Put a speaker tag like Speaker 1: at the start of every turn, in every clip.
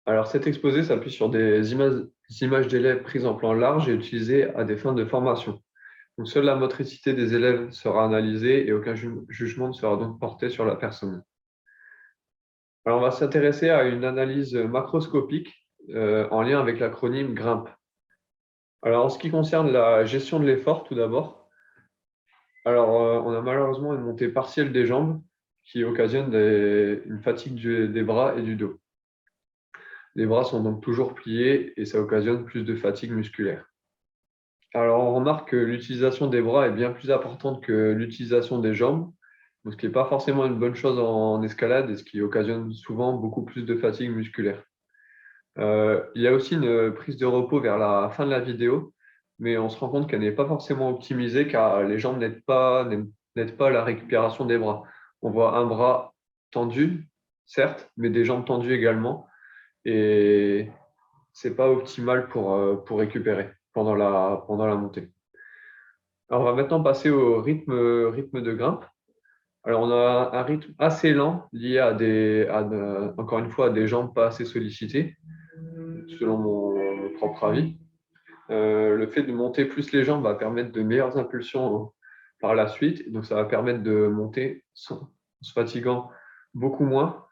Speaker 1: Alors, cet exposé s'appuie sur des images d'élèves prises en plan large et utilisées à des fins de formation. Donc, seule la motricité des élèves sera analysée et aucun jugement ne sera donc porté sur la personne. Alors, on va s'intéresser à une analyse macroscopique en lien avec l'acronyme GRIMP. Alors, en ce qui concerne la gestion de l'effort, tout d'abord, on a malheureusement une montée partielle des jambes qui occasionne une fatigue des bras et du dos. Les bras sont donc toujours pliés et ça occasionne plus de fatigue musculaire. Alors, on remarque que l'utilisation des bras est bien plus importante que l'utilisation des jambes, donc ce qui n'est pas forcément une bonne chose en escalade et ce qui occasionne souvent beaucoup plus de fatigue musculaire. Il y a aussi une prise de repos vers la fin de la vidéo, mais on se rend compte qu'elle n'est pas forcément optimisée car les jambes n'aident pas à la récupération des bras. On voit un bras tendu, certes, mais des jambes tendues également, et c'est pas optimal pour récupérer pendant la montée. Alors, on va maintenant passer au rythme de grimpe. Alors, on a un rythme assez lent lié encore une fois, à des jambes pas assez sollicitées, selon mon propre avis. Le fait de monter plus les jambes va permettre de meilleures impulsions par la suite. Donc, ça va permettre de monter en se fatiguant beaucoup moins,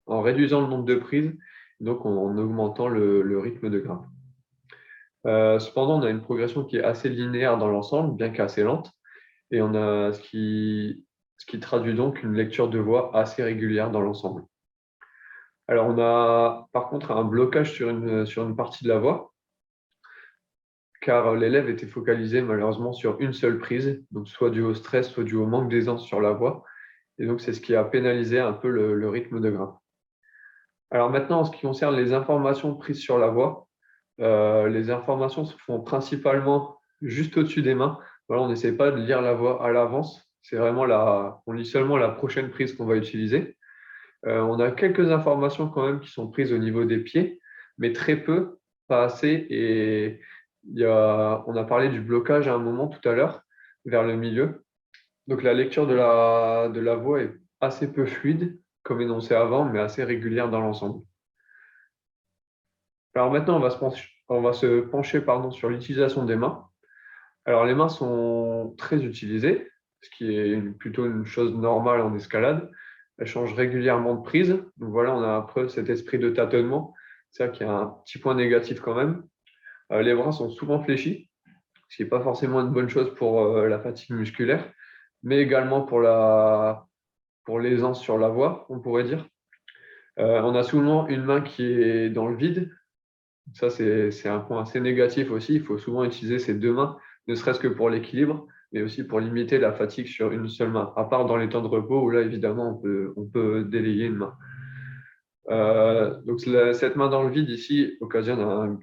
Speaker 1: en réduisant le nombre de prises, donc en augmentant le rythme de grimpe. Cependant, on a une progression qui est assez linéaire dans l'ensemble, bien qu'assez lente, et on a ce qui traduit donc une lecture de voix assez régulière dans l'ensemble. Alors, on a par contre un blocage sur une partie de la voix, car l'élève était focalisé malheureusement sur une seule prise, donc soit dû au stress, soit dû au manque d'aisance sur la voix, et donc c'est ce qui a pénalisé un peu le rythme de grimpe. Alors maintenant, en ce qui concerne les informations prises sur la voix, les informations se font principalement juste au-dessus des mains. Voilà, on n'essaie pas de lire la voix à l'avance. C'est vraiment on lit seulement la prochaine prise qu'on va utiliser. On a quelques informations quand même qui sont prises au niveau des pieds, mais très peu, pas assez. Et on a parlé du blocage à un moment tout à l'heure, vers le milieu. Donc la lecture de la voix est assez peu fluide, comme énoncé avant, mais assez régulière dans l'ensemble. Alors maintenant, on va se pencher sur l'utilisation des mains. Alors les mains sont très utilisées, ce qui est plutôt une chose normale en escalade. Elles changent régulièrement de prise. Donc voilà, on a un peu cet esprit de tâtonnement. C'est vrai qu'il y a un petit point négatif quand même. Les bras sont souvent fléchis, ce qui n'est pas forcément une bonne chose pour la fatigue musculaire, mais également pour l'aisance sur la voix, on pourrait dire. On a souvent une main qui est dans le vide. Ça, c'est un point assez négatif aussi. Il faut souvent utiliser ces deux mains, ne serait-ce que pour l'équilibre, mais aussi pour limiter la fatigue sur une seule main, à part dans les temps de repos où là, évidemment, on peut délayer une main. Donc, cette main dans le vide ici occasionne un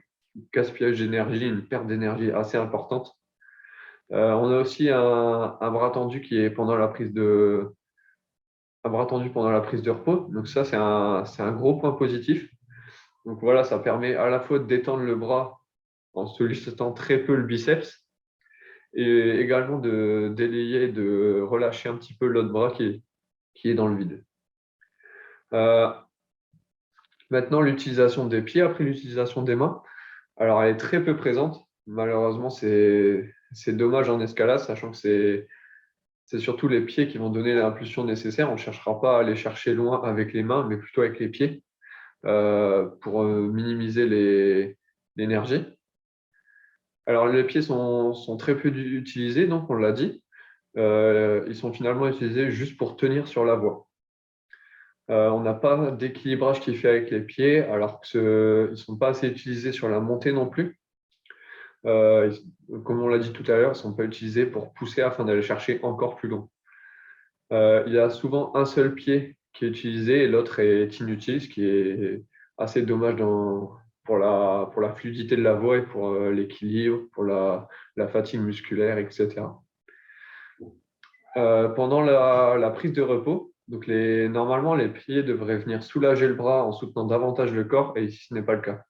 Speaker 1: gaspillage d'énergie, une perte d'énergie assez importante. On a aussi un bras tendu qui est un bras tendu pendant la prise de repos. Donc ça, c'est un gros point positif. Donc voilà, ça permet à la fois de détendre le bras en sollicitant très peu le biceps et également de délayer, de relâcher un petit peu l'autre bras qui est dans le vide. Euh, Maintenant, l'utilisation des pieds après l'utilisation des mains. Alors, elle est très peu présente. Malheureusement, c'est dommage en escalade, sachant que c'est surtout les pieds qui vont donner l'impulsion nécessaire. On ne cherchera pas à aller chercher loin avec les mains, mais plutôt avec les pieds pour minimiser l'énergie. Alors, les pieds sont très peu utilisés, donc on l'a dit. Ils sont finalement utilisés juste pour tenir sur la voie. On n'a pas d'équilibrage qui est fait avec les pieds, alors qu'ils ne sont pas assez utilisés sur la montée non plus. Comme on l'a dit tout à l'heure, ils ne sont pas utilisés pour pousser afin d'aller chercher encore plus loin. Il y a souvent un seul pied qui est utilisé et l'autre est inutile, ce qui est assez dommage pour la fluidité de la voie et pour l'équilibre, pour la fatigue musculaire, etc. Pendant la prise de repos, donc normalement, les pieds devraient venir soulager le bras en soutenant davantage le corps, et ici, ce n'est pas le cas.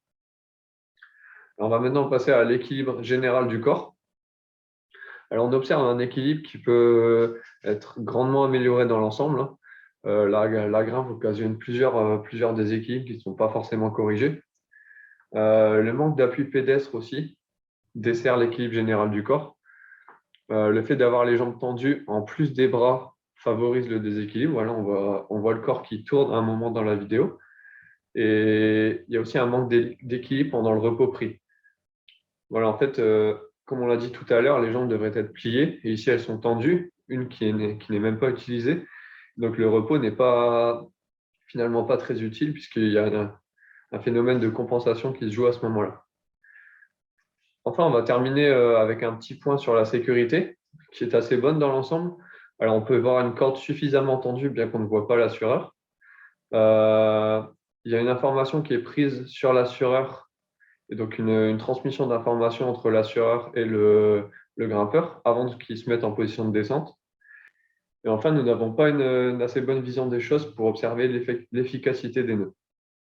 Speaker 1: Alors, on va maintenant passer à l'équilibre général du corps. Alors, on observe un équilibre qui peut être grandement amélioré dans l'ensemble. La grimpe occasionne plusieurs déséquilibres qui ne sont pas forcément corrigés. Le manque d'appui pédestre aussi dessert l'équilibre général du corps. Le fait d'avoir les jambes tendues en plus des bras favorise le déséquilibre. Voilà, on voit le corps qui tourne à un moment dans la vidéo. Et il y a aussi un manque d'équilibre pendant le repos pris. Voilà, en fait, comme on l'a dit tout à l'heure, les jambes devraient être pliées. Et ici, elles sont tendues, une qui n'est même pas utilisée. Donc le repos n'est finalement pas très utile puisqu'il y a un phénomène de compensation qui se joue à ce moment-là. Enfin, on va terminer avec un petit point sur la sécurité, qui est assez bonne dans l'ensemble. Alors, on peut voir une corde suffisamment tendue, bien qu'on ne voit pas l'assureur. Euh, il y a une information qui est prise sur l'assureur, et donc une transmission d'informations entre l'assureur et le grimpeur avant qu'il se mette en position de descente. Et enfin, nous n'avons pas une assez bonne vision des choses pour observer l'efficacité des nœuds.